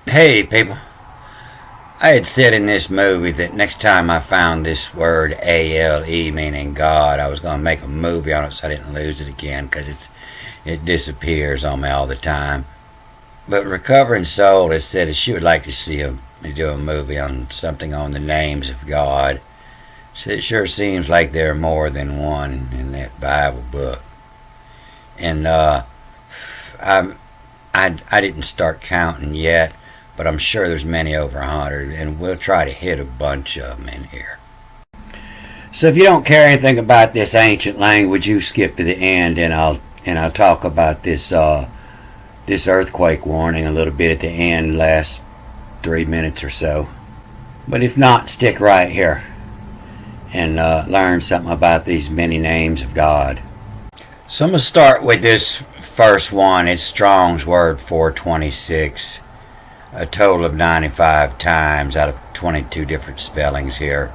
Hey people, I had said in this movie that next time I found this word A-L-E meaning God, I was going to make a movie on it so I didn't lose it again because it disappears on me all the time. But Recovering Soul has said that she would like to see me do a movie on something on the names of God. So it sure seems like there are more than one in that Bible book. And I didn't start counting yet, but I'm sure there's many over 100, and we'll try to hit a bunch of them in here. So if you don't care anything about this ancient language, you skip to the end, and I'll talk about this this earthquake warning a little bit at the end, last 3 minutes or so. But if not, stick right here and learn something about these many names of God. So I'm going to start with this first one. It's Strong's word 426. A total of 95 times out of 22 different spellings here.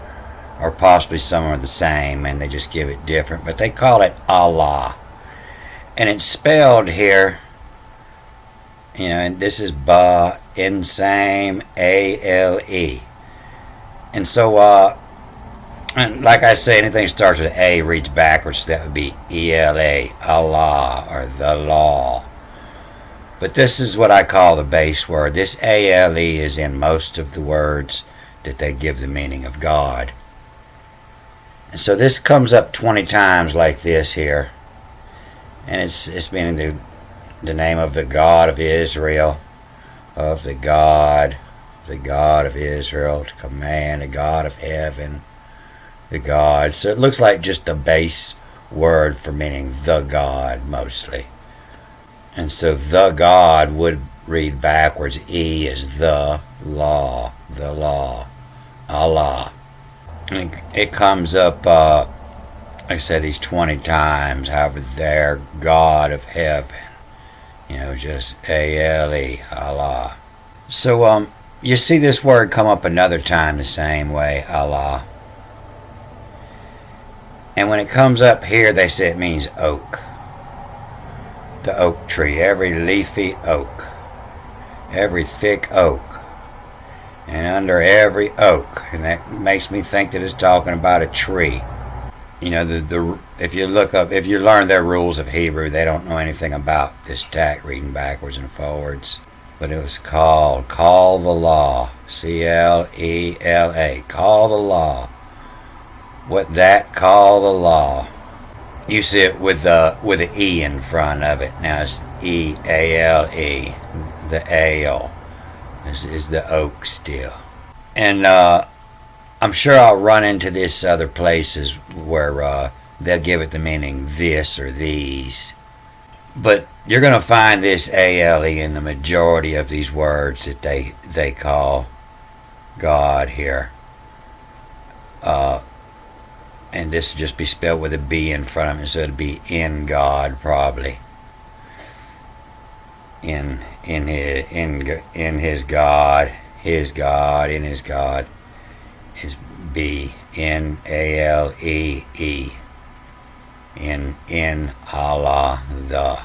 Or possibly some are the same and they just give it different. But they call it Allah. And it's spelled here, and this is Ba, Insame, A-L-E. And so, and like I say, anything that starts with A reads backwards, so that would be E-L-A, Allah, or the law. But this is what I call the base word. This A-L-E is in most of the words that they give the meaning of God. And so this comes up 20 times like this here. And it's meaning the name of the God of Israel, of the God of Israel, to command, the God of heaven, the God. So it looks like just a base word for meaning the God mostly. And so the God would read backwards. E is the law, Allah. And it comes up, like I said, these 20 times. However, there, God of heaven, just A-L-E, Allah. So you see this word come up another time the same way, Allah. And when it comes up here, they say it means oak. The oak tree, every leafy oak, every thick oak, and under every oak. And that makes me think that it's talking about a tree. If you learn their rules of Hebrew, they don't know anything about this tack reading backwards and forwards. But it was call the law, C-L-E-L-A, call the law. Call the law. You see it with an E in front of it. Now it's E-A-L-E. The ale is the oak still. And I'm sure I'll run into this other places where they'll give it the meaning this or these. But you're going to find this A-L-E in the majority of these words that they call God here. And this would just be spelled with a B in front of it, so it'd be in God probably. In his God is B, N-A-L-E-E. In Allah, the.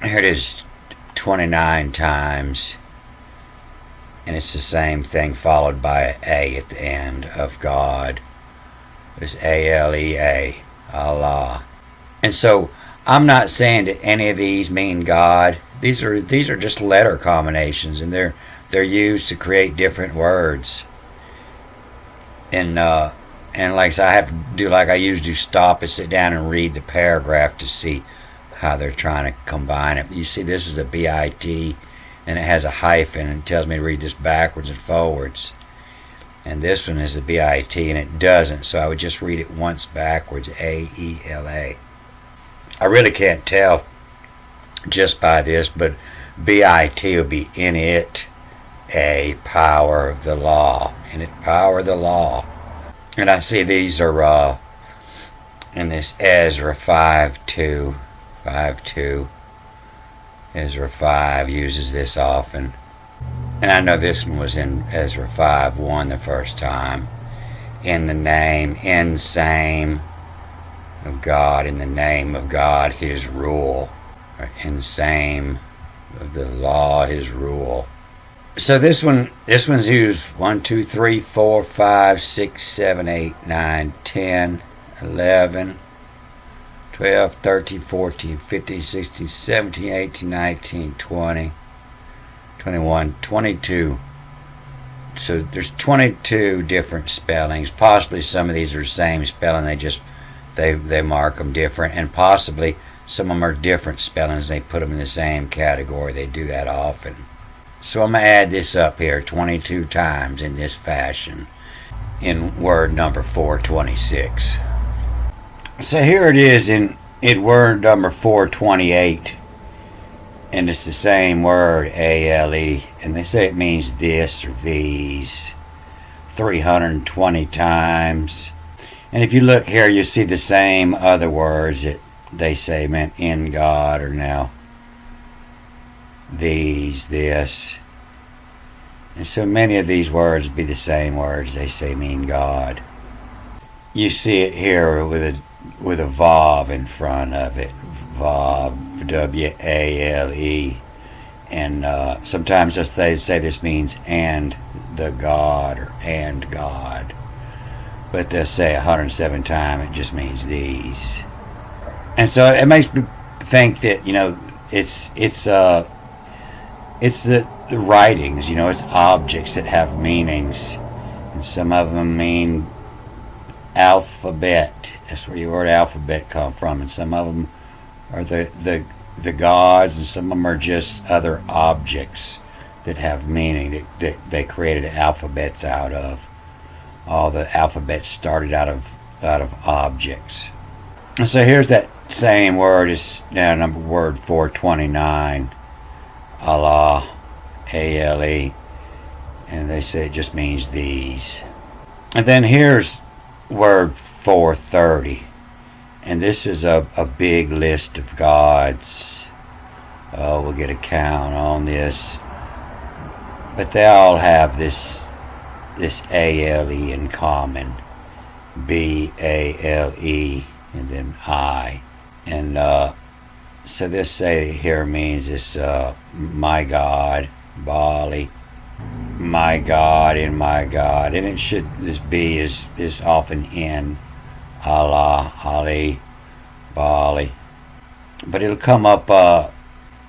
Here it is 29 times, and it's the same thing followed by an A at the end of God. It's A-L-E-A, Allah. And so I'm not saying that any of these mean God. These are just letter combinations, and they're used to create different words. And like I said, I have to do like I usually do, stop and sit down and read the paragraph to see how they're trying to combine it. You see, this is a B-I-T, and it has a hyphen, and it tells me to read this backwards and forwards. And this one is a B-I-T, and it doesn't, so I would just read it once backwards, A-E-L-A. I really can't tell just by this, but B-I-T will be in it, a power of the law. In it, power of the law. And I see these are in this Ezra 5:2. Ezra 5 uses this often. And I know this one was in Ezra 5:1 the first time. In the name, in same of God, in the name of God, his rule. Or in same of the law, his rule. So this one's used 1, 2, 3, 4, 5, 6, 7, 8, 9, 10, 11, 12, 13, 14, 15, 16, 17, 18, 19, 20, 21, 22. So there's 22 different spellings. Possibly some of these are the same spelling. They mark them different, and possibly some of them are different spellings. They put them in the same category. They do that often. So I'm going to add this up here 22 times in this fashion in word number 426. So here it is in word number 428. And it's the same word, A-L-E. And they say it means this or these 320 times. And if you look here, you see the same other words that they say meant in God or now these, this. And so many of these words be the same words they say mean God. You see it here with a Vav in front of it. Vav, W-A-L-E. And sometimes they say this means and the God or and God. But they'll say 107 times it just means these. And so it makes me think that, it's the writings, it's objects that have meanings. And some of them mean alphabet. That's where your word alphabet come from. And some of them are the gods, and some of them are just other objects that have meaning that they created alphabets out of. All the alphabets started out of objects. And so here's that same word is now word 429. Allah, A-L-E, and they say it just means these. And then here's word 430, and this is a big list of gods. We'll get a count on this, but they all have this A-L-E in common, B-A-L-E, and then I, and so this say here means this my God, Bali, my God, and my God. And this B is often in Allah, Ali, Bali. But it'll come up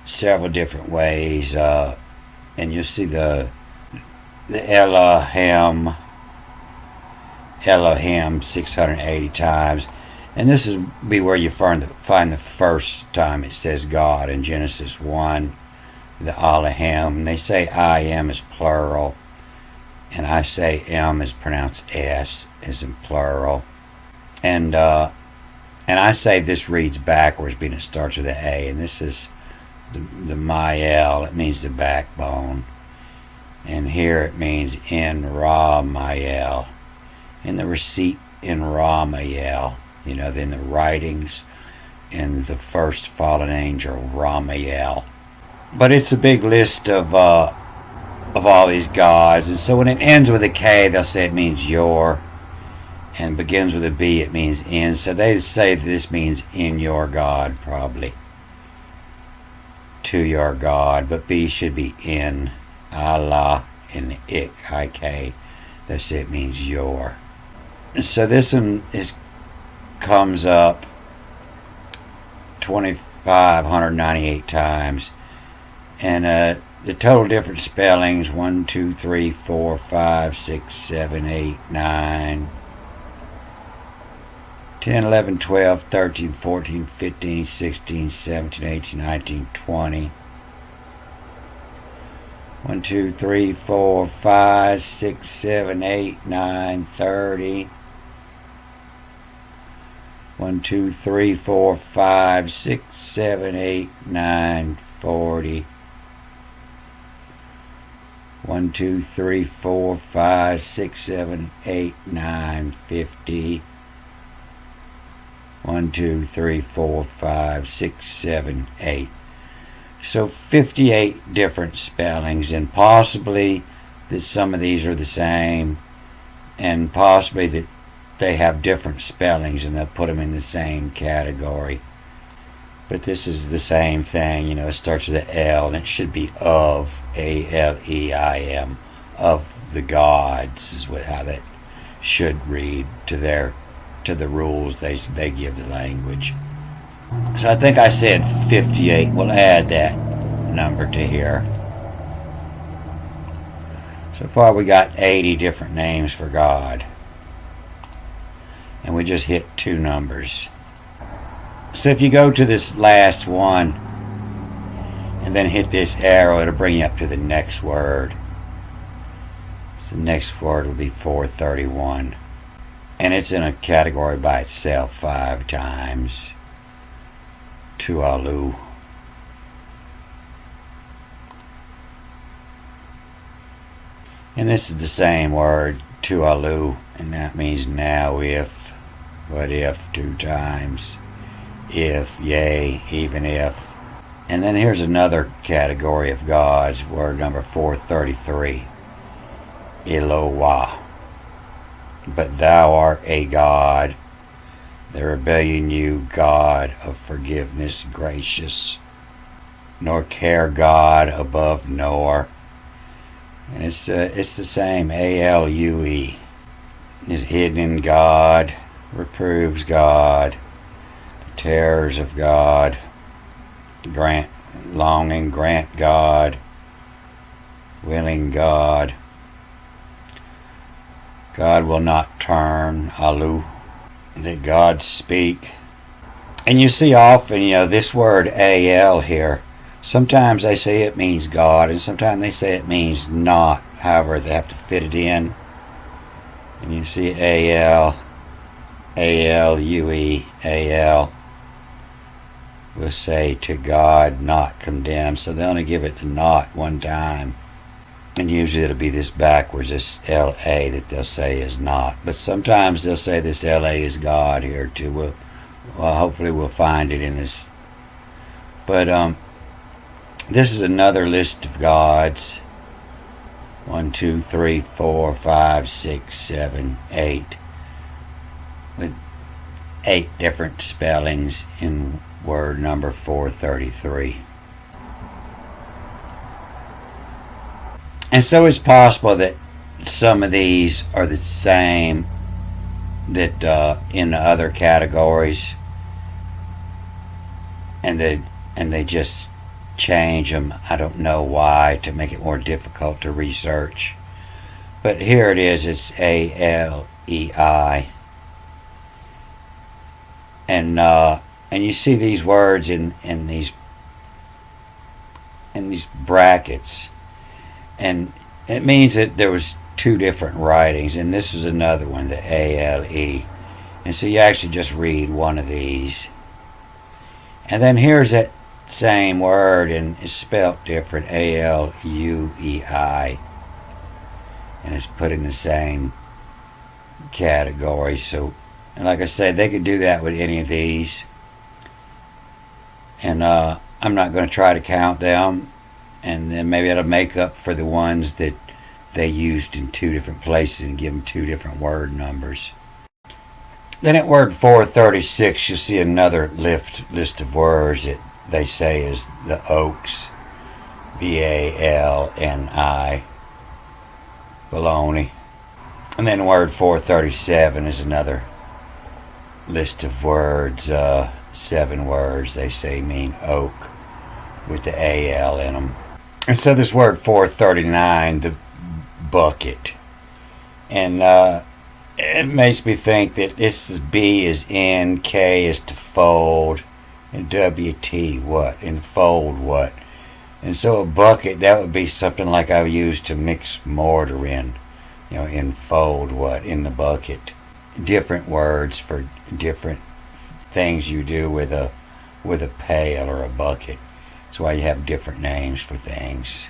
several different ways. And you'll see the Elohim 680 times. And this is be where you find the first time it says God in Genesis 1, the Elohim. They say I am is plural, and I say M is pronounced S, is in plural. And I say this reads backwards, being it starts with an A, and this is the Mayel. It means the backbone. And here it means in Ra Mayel. In the receipt in Ra Mayel. In the writings in the first fallen angel, Ramiel. But it's a big list of all these gods. And so when it ends with a K, they'll say it means your. And begins with a B, it means in. So they say that this means in your God, probably. To your God. But B should be in. Allah, in I-K. They say it means your. And so this one comes up 2,598 times, and the total different spellings 1, 2, 3, 4, 5, 6, 7, 8, 9, 10, 11, 12, 13, 14, 15, 16, 17, 18, 19, 20. 1, 2, 3, 4, 5, 6, 7, 8, 9, 30. 1, 2, 3, 4, 5, 6, 7, 8, 9, 40. 1, 2, 3, 4, 5, 6, 7, 8, 9, 50. 1, 2, 3, 4, 5, 6, 7, 8. So 58 different spellings, and possibly that some of these are the same, and possibly that they have different spellings and they'll put them in the same category. But this is the same thing, it starts with an L, and it should be of, Aleim, of the gods, is how that should read to the rules they give the language. So I think I said 58. We'll add that number to here. So far we got 80 different names for God. And we just hit 2 numbers. So if you go to this last one and then hit this arrow, it'll bring you up to the next word. So the next word will be 431. And it's in a category by itself 5 times. Tualu. And this is the same word, Tualu, and that means now if. What if 2 times? If, yea, even if. And then here's another category of gods, word number 433. Eloah. But thou art a God, the rebellion you, God of forgiveness, gracious, nor care God above nor. And it's the same, A-L-U-E. Is hidden in God, reproves God, the terrors of God, grant longing, grant God, willing God. God will not turn, Alu, that God speak. And you see often, this word A-L here, sometimes they say it means God, and sometimes they say it means not. However, they have to fit it in. And you see A-L, A-L-U-E, A-L. We'll say to God not condemned. So they only give it the not one time. And usually it'll be this backwards, this L-A that they'll say is not. But sometimes they'll say this L-A is God here too. Well, hopefully we'll find it in this. But this is another list of gods. 1, 2, 3, 4, 5, 6, 7, 8. With 8 different spellings in word number 433. And so it's possible that some of these are the same that in the other categories, and they just change them. I don't know why, to make it more difficult to research. But here it is. It's A-L-E-I, and you see these words in these brackets. And it means that there was 2 different writings, and this is another one, the A-L-E. And so you actually just read one of these. And then here's that same word, and it's spelt different, A-L-U-E-I. And it's put in the same category. So, and like I said, they could do that with any of these. And I'm not going to try to count them. And then maybe that'll make up for the ones that they used in 2 different places and give them 2 different word numbers. Then at word 436, you'll see another list of words that they say is the oaks. B-A-L-N-I. Baloney. And then word 437 is another list of words. 7 words they say mean oak with the A-L in them. And so this word 439, the bucket. And it makes me think that this is B is in, K is to fold, and W-T what? Enfold what? And so a bucket, that would be something like I used to mix mortar in. Enfold what? In the bucket. Different words for different things you do with a pail or a bucket. That's why you have different names for things.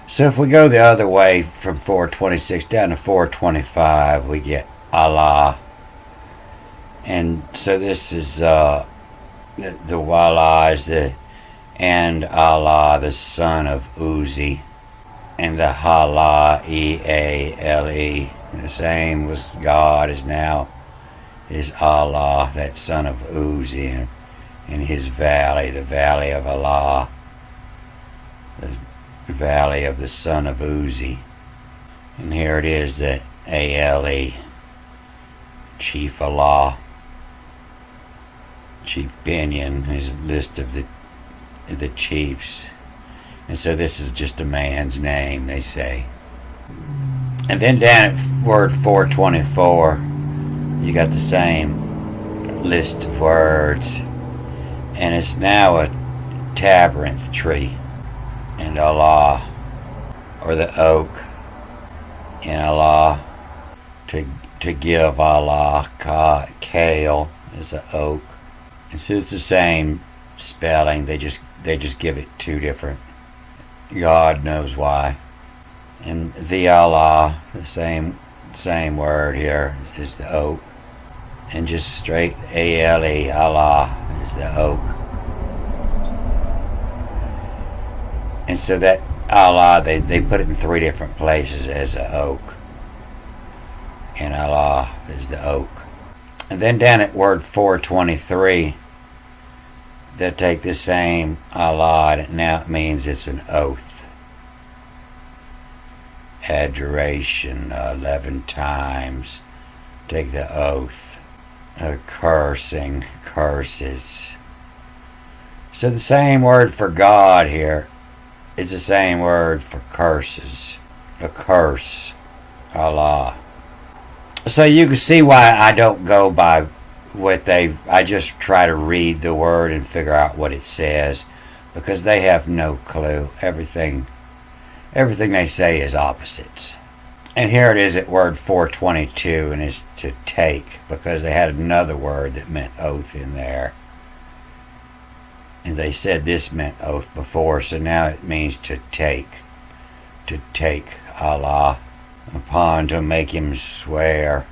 So if we go the other way from 426 down to 425, we get Allah. And so this is the Wala is and Allah, the son of Uzi. And the Hala, E-A-L-E. The same was God is now is Allah, that son of Uzi. in his valley, the valley of Allah, the valley of the son of Uzi. And here it is, the Ale, Chief Allah, Chief Binyan, his list of the chiefs. And so this is just a man's name, they say. And then down at word 424, you got the same list of words. And it's now a tabernacle tree. And Allah, or the oak, in Allah, to give Allah, kale is an oak. It's the same spelling, they just give it two different. God knows why. And the Allah, the same word here is the oak. And just straight Ale, Allah is the oak. And so that Allah, they put it in three different places as an oak. And Allah is the oak. And then down at word 423, they'll take the same Allah, and now it means it's an oath. Adoration 11 times. Take the oath. Cursing, curses. So the same word for God here is the same word for curses. A curse. Allah. So you can see why I don't go by I just try to read the word and figure out what it says, because they have no clue. Everything they say is opposites. And here it is at word 422, and it's to take, because they had another word that meant oath in there. And they said this meant oath before, so now it means to take Allah upon, to make him swear,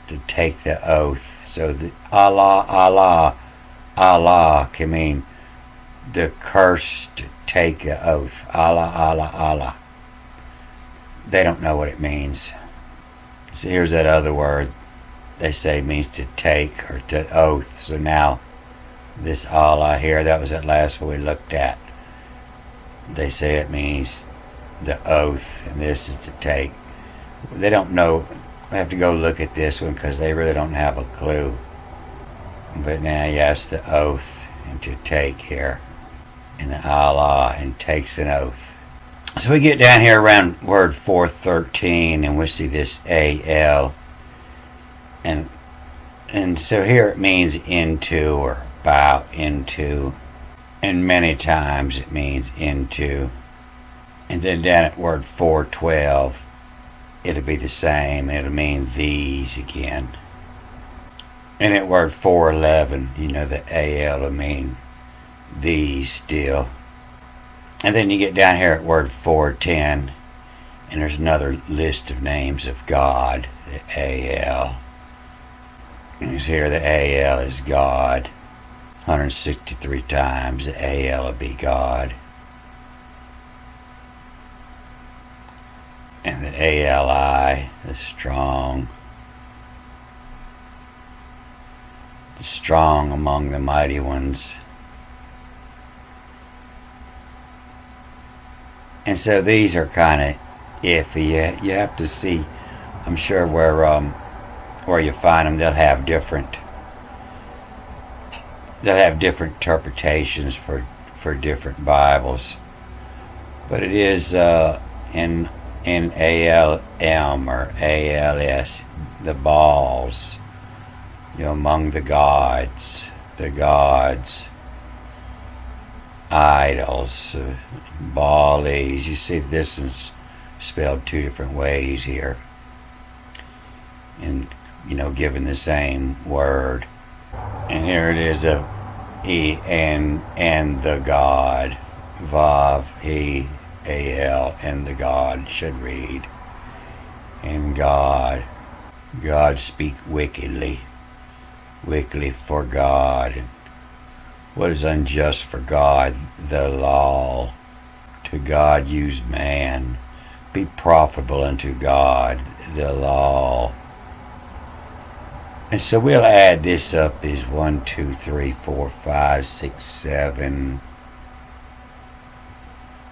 to take the oath. So the Allah can mean the curse, to take the oath. Allah. They don't know what it means. So here's that other word they say means to take or to oath. So now this Allah here, that was that last one we looked at. They say it means the oath, and this is to take. They don't know. I have to go look at this one because they really don't have a clue. But now, yes, the oath and to take here. And the Allah, and takes an oath. So we get down here around word 413, and we see this AL. And so here it means into or about, into. And many times it means into. And then down at word 412, it'll be the same. It'll mean these again. And at word 411, the AL will mean these still. And then you get down here at word 410, and there's another list of names of God, the AL. And you see here the AL is God. 163 times the AL will be God. And the ALI, the strong among the mighty ones. And so these are kind of iffy. You have to see, I'm sure, where you find them, they'll have different interpretations for different Bibles. But it is in ALM or ALS, the balls, among the gods, idols, Baalis. You see this is spelled two different ways here, and given the same word. And here it is, E and the God, Vav, E, A-L, and the God should read. And God speak wickedly for God. What is unjust for God? The law. To God use man. Be profitable unto God. The law. And so we'll add this up as 1, 2, 3, 4, 5, 6, 7,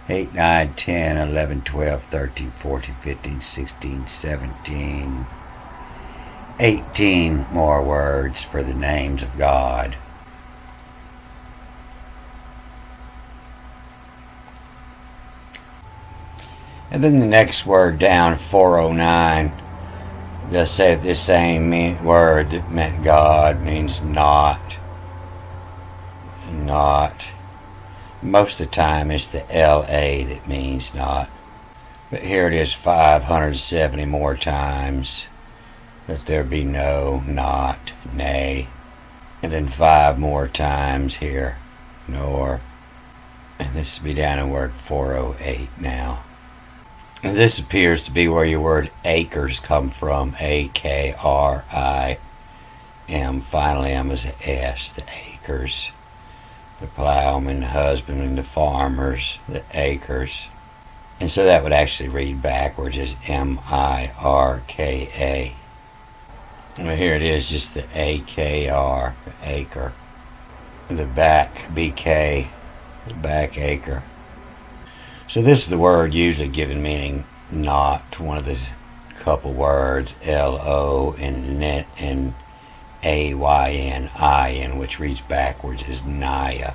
8, 9, 10, 11, 12, 13, 14, 15, 16, 17, 18 more words for the names of God. And then the next word down, 409, they'll say this same word that meant God means not. Not. Most of the time it's the LA that means not. But here it is 570 more times. Let there be no, not, nay. And then 5 more times here, nor. And this will be down in word 408 now. And this appears to be where your word acres come from. A-K-R-I-M. Final M is an S, the acres. The plowmen, the husbandmen, the farmers, the acres. And so that would actually read backwards as M-I-R-K-A. Well, here it is, just the A-K-R, the acre. The back, B-K, the back acre. So this is the word usually given meaning not, one of the couple words, L-O and A-Y-N-I-N, which reads backwards as Naya.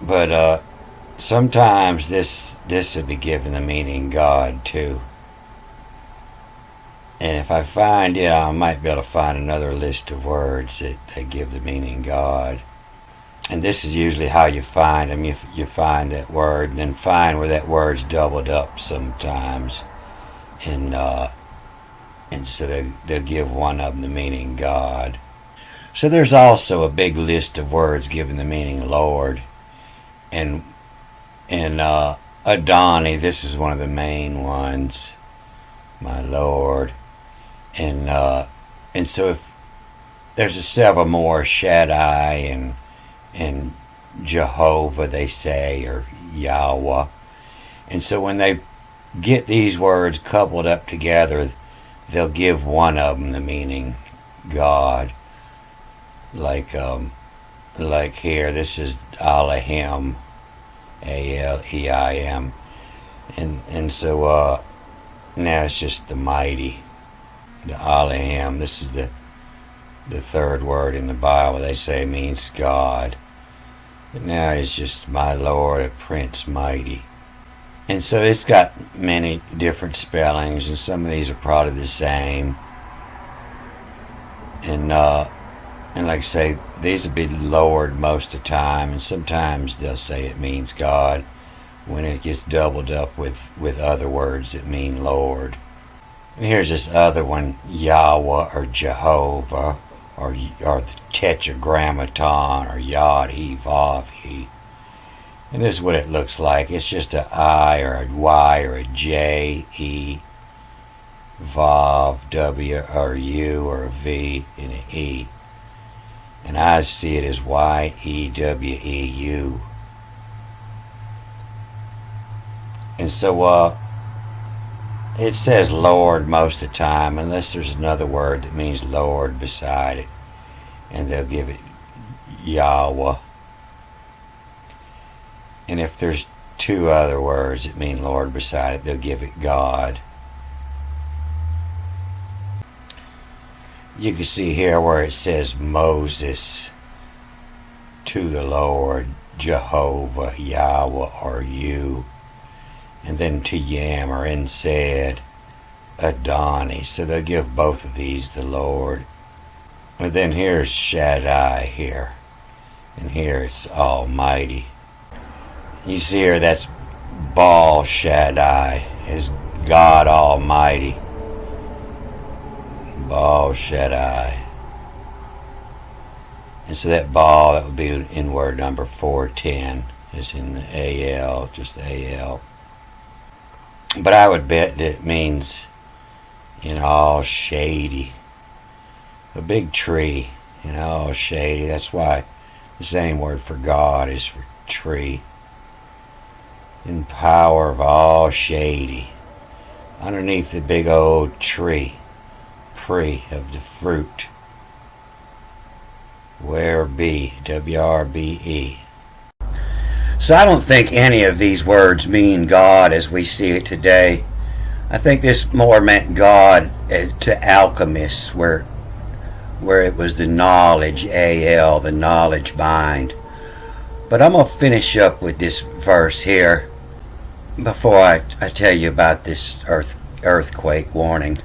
But sometimes this would be given the meaning God too. And if I find it, I might be able to find another list of words that give the meaning God. And this is usually how you find them. You find that word, and then find where that word's doubled up sometimes. And so they'll give one of them the meaning God. So there's also a big list of words giving the meaning Lord. And Adoni, this is one of the main ones. My Lord. And so if there's several more, Shaddai and Jehovah, they say, or Yahweh. And so when they get these words coupled up together, they'll give one of them the meaning God. Like here, this is Elohim, A-L-E-I-M. And so now it's just the mighty, the Elohim. This is the third word in the Bible. They say means God. But now it's just my Lord, a Prince Mighty. And so it's got many different spellings, and some of these are probably the same. And like I say, these will be Lord most of the time, and sometimes they'll say it means God when it gets doubled up with other words that mean Lord. And here's this other one, Yahweh or Jehovah, or the Tetragrammaton, or Yod, He, Vav, He. And this is what it looks like. It's just a I or a Y or a J, E, Vav, W, or U, or a V, and an E. And I see it as Y-E-W-E-U. And so it says Lord most of the time, unless there's another word that means Lord beside it. And they'll give it Yahweh. And if there's 2 other words that mean Lord beside it, they'll give it God. You can see here where it says Moses to the Lord, Jehovah, Yahweh, or you. And then to Yam or said Adoni. So they'll give both of these the Lord. And then here's Shaddai here. And here it's Almighty. You see here that's Baal Shaddai, is God Almighty. Baal Shaddai. And so that Baal, that would be in word number 410, is in the AL, just the AL. But I would bet that it means all shady. A big tree, all shady. That's why the same word for God is for tree. In power of all shady. Underneath the big old tree of the fruit. Werbe, W-R-B-E. So I don't think any of these words mean God as we see it today. I think this more meant God to alchemists, where it was the knowledge, A-L, the knowledge mind. But I'm going to finish up with this verse here before I tell you about this earthquake warning.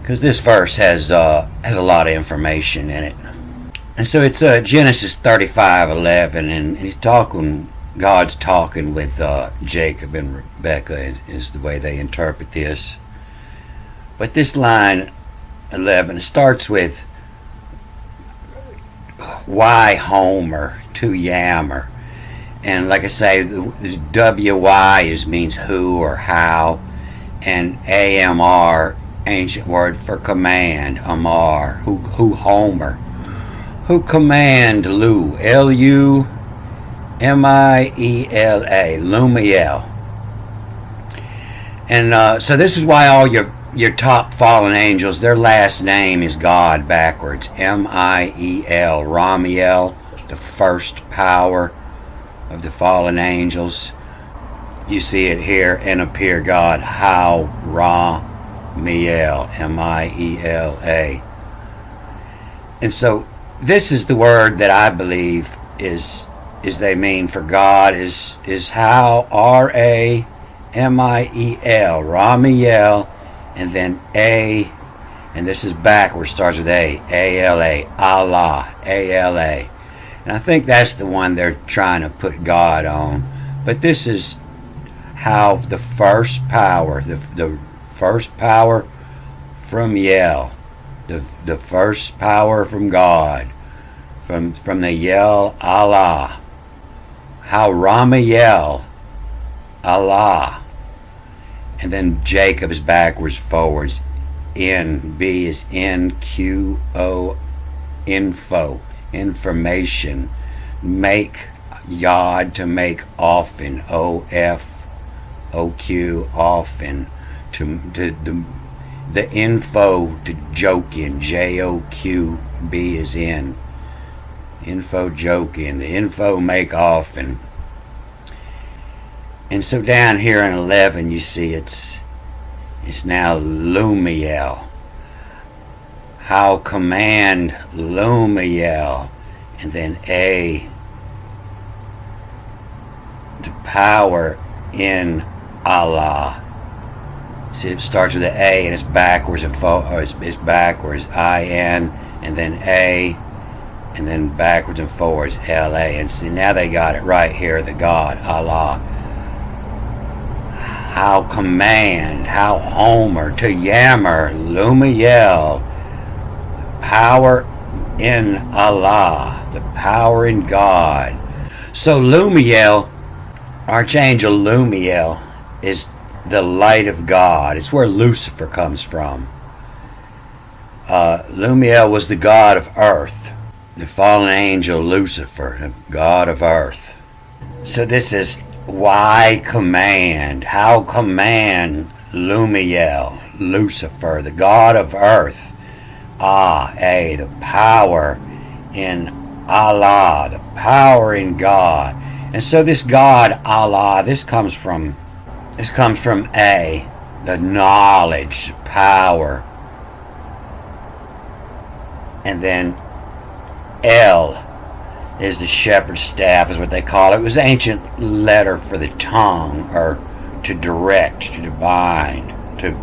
Because this verse has a lot of information in it. And so it's Genesis 35:11, and God's talking with Jacob and Rebekah is the way they interpret this. But this line 11 starts with, why Homer, to yammer. And like I say, the W-Y means who or how, and A-M-R, ancient word for command, Amar, who Homer, who command Lu, L-U-M-I-E-L-A, Lumiel. And so this is why all your top fallen angels, their last name is God backwards, M-I-E-L, Ramiel, the first power of the fallen angels. You see it here, and appear God, how Ramiel, M-I-E-L-A. And so this is the word that I believe is they mean for God is how, R-A-M-I-E-L, Ramiel, and then A, and this is backwards, starts with A, A-L-A, Allah, A-L-A. And I think that's the one they're trying to put God on. But this is how the first power, the first power from Yel, the first power from God, from the Yel, Allah, how Ramiel, Allah. And then Jacob is backwards, forwards. N, B is N-Q-O, info, information. Make, Yod, to make often, O-F-O-Q, often. The info, to joke in, J-O-Q-B is in. Info, joke in. The info, make often. And so down here in 11, you see it's now Lumiel. How command Lumiel, and then A, the power in Allah. See, it starts with an A and it's backwards and it's backwards, I-N, and then A, and then backwards and forwards, L-A. And see, now they got it right here, the God, Allah. How command, how Homer, to yammer, Lumiel, power in Allah, the power in God. So Lumiel, Archangel Lumiel, is the light of God. It's where Lucifer comes from. Lumiel was the god of earth, the fallen angel Lucifer, the god of earth. So this is why command, how command Lumiel, Lucifer, the god of earth, the power in Allah, the power in God. And so this God, Allah, this comes from A, the knowledge, power, and then L is the shepherd's staff, is what they call it. It was an ancient letter for the tongue, or to direct, to bind, to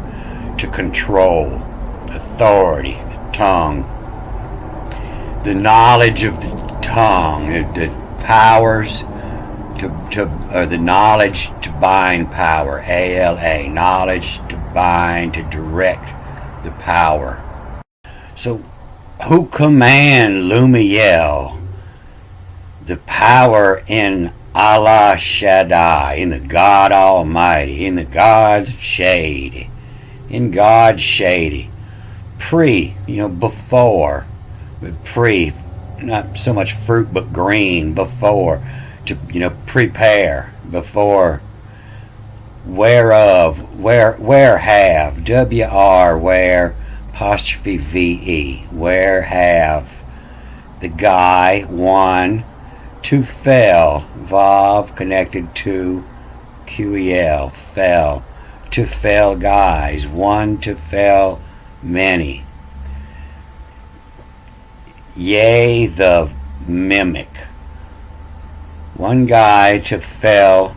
control, authority, the tongue, the knowledge of the tongue, the powers, or the knowledge to bind power, A-L-A, knowledge to bind, to direct the power. So, who command Lumiel, the power in Allah Shaddai, in the God Almighty, in the God Shady, in God Shady, before, but not so much fruit but green, before, to prepare, before, whereof, where have, W-R, where, apostrophe VE. Where have the guy, one, to fell, Vav connected to QEL, fell, to fell guys, one to fell many. Yea, the mimic. One guy to fell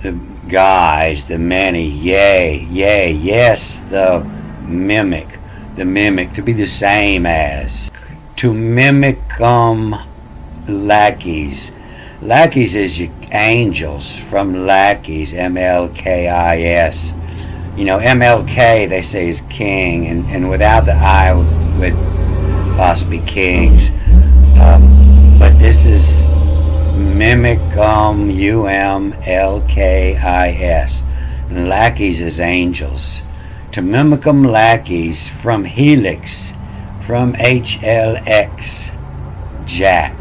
the guys, the many. Yea, yes, the mimic. The mimic, to be the same as. To mimic lackeys. Lackeys is angels, from lackeys, MLKIS. MLK they say is king, and without the I would possibly kings. But this is mimic UMLKIS. And lackeys is angels. To mimic lackeys, from helix, from HLX, Jack.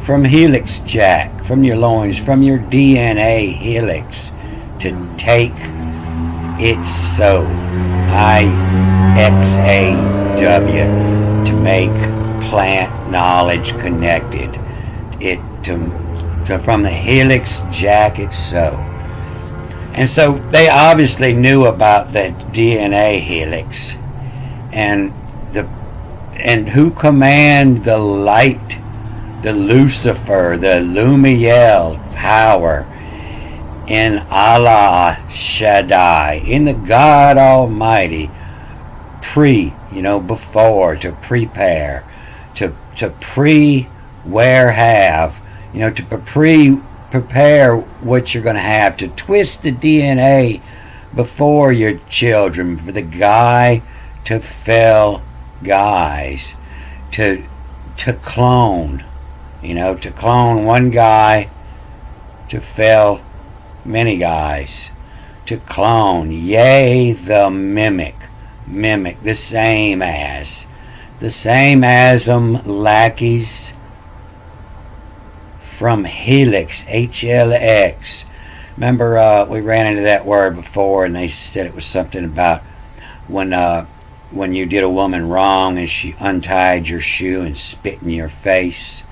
From helix, Jack, from your loins, from your DNA helix, to take it so, IXAW, to make plant knowledge connected. From the helix, Jack, it so. And so they obviously knew about the DNA helix, and who command the light, the Lucifer, the Lumiel power in Allah Shaddai, in the God Almighty, before, to prepare, to where have, to prepare what you're going to have, to twist the DNA before your children, for the guy to fell guys, to clone, to clone one guy, to fell many guys, to clone, yea, the mimic, the same as lackeys, from helix, HLX. Remember, we ran into that word before, and they said it was something about when you did a woman wrong and she untied your shoe and spit in your face,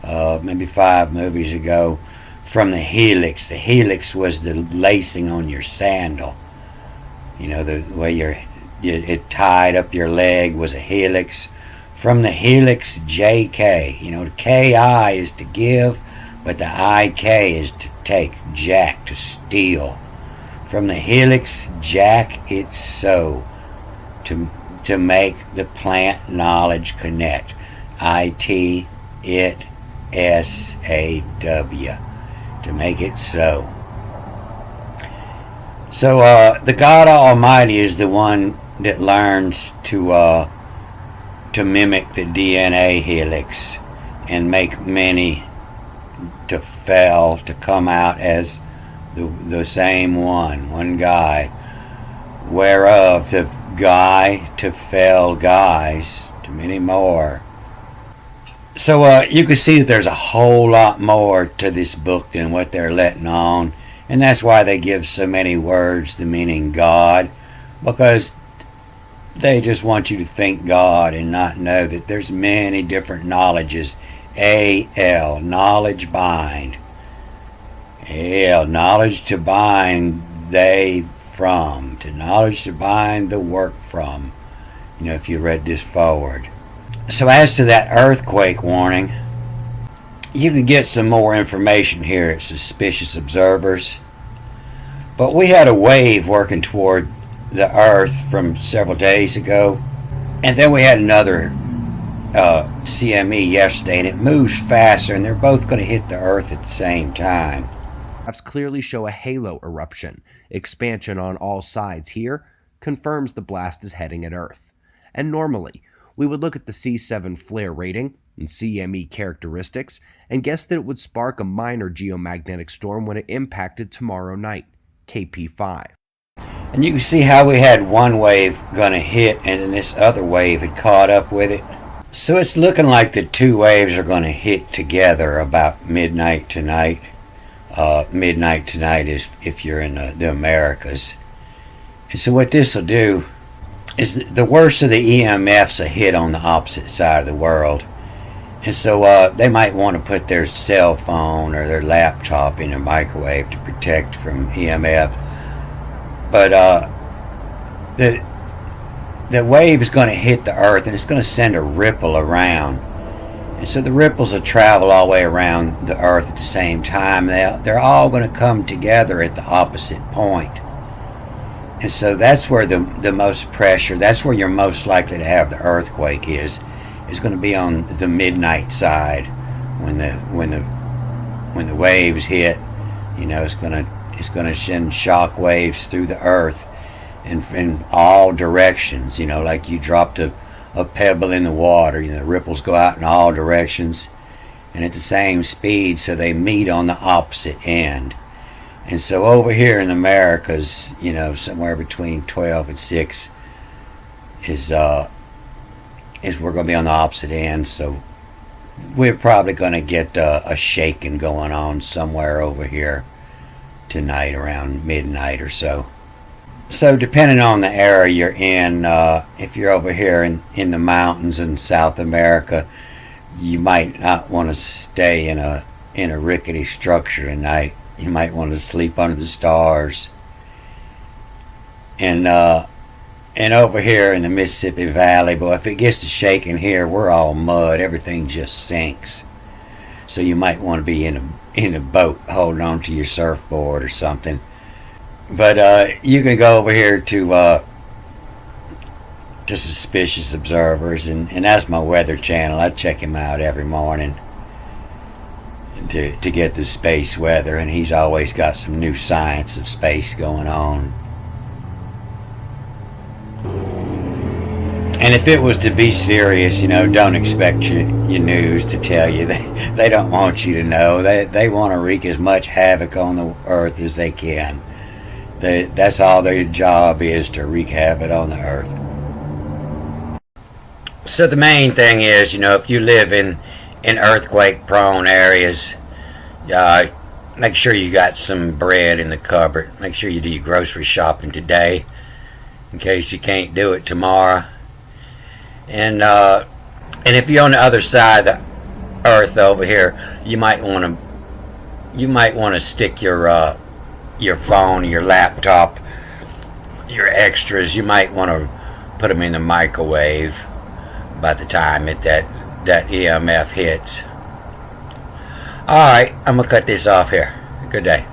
maybe 5 movies ago. From the helix. The helix was the lacing on your sandal. The way it tied up your leg was a helix. From the helix, JK. The KI is to give, but the IK is to take, Jack, to steal. From the helix, Jack, it's so, to make the plant knowledge connect. IT, it, SAW. To make it so. So the God Almighty is the one that learns to mimic the DNA helix and make many to fell, to come out as the same one guy, whereof the guy to fell guys, to many more. So you can see that there's a whole lot more to this book than what they're letting on. And that's why they give so many words the meaning God. Because they just want you to think God and not know that there's many different knowledges. A-L, knowledge bind. A-L, knowledge to bind they from. To knowledge to bind the work from. If you read this forward. So as to that earthquake warning, you can get some more information here at Suspicious Observers. But we had a wave working toward the earth from several days ago. And then we had another CME yesterday, and it moves faster, and they're both going to hit the earth at the same time. Graphs clearly show a halo eruption. Expansion on all sides here confirms the blast is heading at Earth. And normally, we would look at the C7 flare rating and CME characteristics and guess that it would spark a minor geomagnetic storm when it impacted tomorrow night, KP5. And you can see how we had one wave going to hit and then this other wave had caught up with it. So it's looking like the two waves are going to hit together about midnight tonight. Midnight tonight is if you're in the Americas. And so what this will do is the worst of the EMFs are hit on the opposite side of the world. And so they might want to put their cell phone or their laptop in a microwave to protect from EMF. But the wave is going to hit the earth, and it's going to send a ripple around. And so the ripples will travel all the way around the earth at the same time. They're all going to come together at the opposite point. And so that's where the most pressure, that's where you're most likely to have the earthquake is going to be on the midnight side. When the waves hit, it's going to send shock waves through the earth in all directions, like you dropped a pebble in the water. The ripples go out in all directions and at the same speed, so they meet on the opposite end. And so over here in the Americas, somewhere between 12 and 6 is we're going to be on the opposite end. So we're probably going to get a shaking going on somewhere over here tonight around midnight or so. So depending on the area you're in, if you're over here in the mountains in South America, you might not want to stay in a rickety structure tonight. You might want to sleep under the stars. And over here in the Mississippi Valley, boy, if it gets to shaking here, we're all mud. Everything just sinks. So you might want to be in a boat holding on to your surfboard or something. But you can go over here to Suspicious Observers, and that's my weather channel. I check him out every morning to get the space weather, and he's always got some new science of space going on. And if it was to be serious, don't expect your news to tell you. They don't want you to know. They want to wreak as much havoc on the earth as they can. That's all their job is, to wreak havoc on the earth. So the main thing is, if you live in earthquake-prone areas, make sure you got some bread in the cupboard. Make sure you do your grocery shopping today, in case you can't do it tomorrow. And if you're on the other side of the earth over here, you might want to stick your phone, your laptop, your extras. You might want to put them in the microwave by the time that EMF hits. All right, I'm gonna cut this off here. Good day.